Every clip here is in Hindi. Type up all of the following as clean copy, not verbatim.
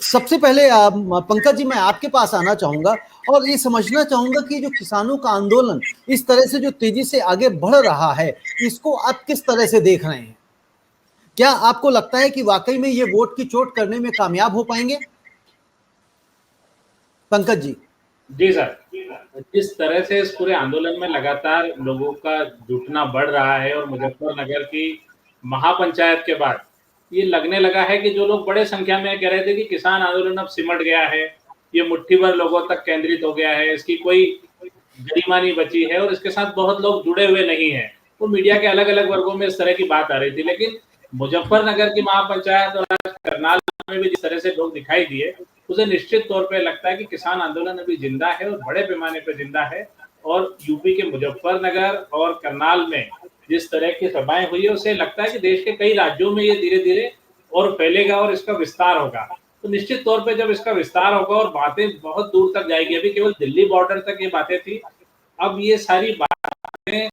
सबसे पहले पंकज जी मैं आपके पास आना चाहूंगा और ये समझना चाहूंगा कि जो किसानों का आंदोलन इस तरह से जो तेजी से आगे बढ़ रहा है, इसको आप किस तरह से देख रहे हैं? क्या आपको लगता है कि वाकई में ये वोट की चोट करने में कामयाब हो पाएंगे पंकज जी? जी सर, जिस तरह से इस पूरे आंदोलन में लगातार लोगों का जुटना बढ़ रहा है और मुजफ्फरनगर की महापंचायत के बाद ये लगने लगा है कि जो लोग बड़े संख्या में कह रहे थे कि किसान आंदोलन अब सिमट गया है, ये मुट्ठी भर लोगों तक केंद्रित हो गया है, इसकी कोई गरिमा नहीं बची है और इसके साथ बहुत लोग जुड़े हुए नहीं है। तो मीडिया के अलग अलग वर्गों में इस तरह की बात आ रही थी, लेकिन मुजफ्फरनगर की महापंचायत और करनाल में भी जिस तरह से लोग दिखाई दिए, उसे निश्चित तौर पे लगता है कि किसान आंदोलन अभी जिंदा है और बड़े पैमाने पर जिंदा है। और यूपी के मुजफ्फरनगर और करनाल में जिस तरह की सभाएं हुई है, उसे लगता है कि देश के कई राज्यों में ये धीरे धीरे और फैलेगा और इसका विस्तार होगा। तो निश्चित तौर पे जब इसका विस्तार होगा और बातें बहुत दूर तक जाएगी, अभी केवल दिल्ली बॉर्डर तक ये बातें थी, अब ये सारी बातें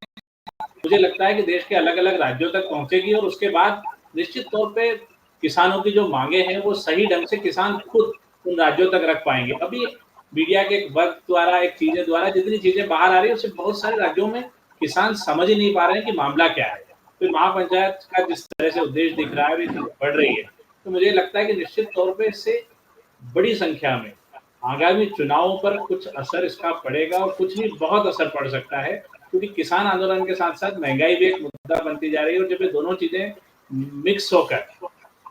मुझे लगता है कि देश के अलग अलग राज्यों तक पहुंचेगी और उसके बाद निश्चित तौर पे किसानों की जो मांगे हैं वो सही ढंग से किसान खुद उन राज्यों तक रख पाएंगे। अभी मीडिया के एक वर्ग द्वारा, एक चीजें द्वारा जितनी चीजें बाहर आ रही है, उससे बहुत सारे राज्यों में किसान समझ ही नहीं पा रहे हैं कि मामला क्या है। तो महापंचायत का जिस तरह से उद्देश्य दिख रहा है, बढ़ रही है, तो मुझे लगता है कि निश्चित तौर पर इससे बड़ी संख्या में आगामी चुनावों पर कुछ असर इसका पड़ेगा और कुछ नहीं बहुत असर पड़ सकता है, क्योंकि किसान आंदोलन के साथ साथ महंगाई भी एक मुद्दा बनती जा रही है और जब ये दोनों चीजें मिक्स होकर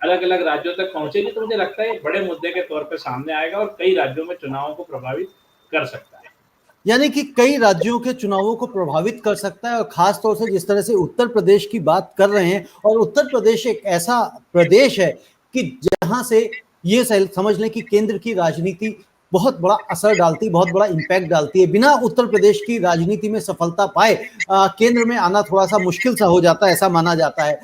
अलग अलग राज्यों तक पहुंचेगी तो मुझे लगता है बड़े मुद्दे के तौर पर सामने आएगा और कई राज्यों में चुनावों को प्रभावित कर सकता है। यानी कि कई राज्यों के चुनावों को प्रभावित कर सकता है और खास तौर से जिस तरह से उत्तर प्रदेश की बात कर रहे हैं, और उत्तर प्रदेश एक ऐसा प्रदेश है कि जहां से ये समझ लें कि केंद्र की राजनीति बहुत बड़ा असर डालती, बहुत बड़ा इंपैक्ट डालती है। बिना उत्तर प्रदेश की राजनीति में सफलता पाए केंद्र में आना थोड़ा सा मुश्किल सा हो जाता है, ऐसा माना जाता है।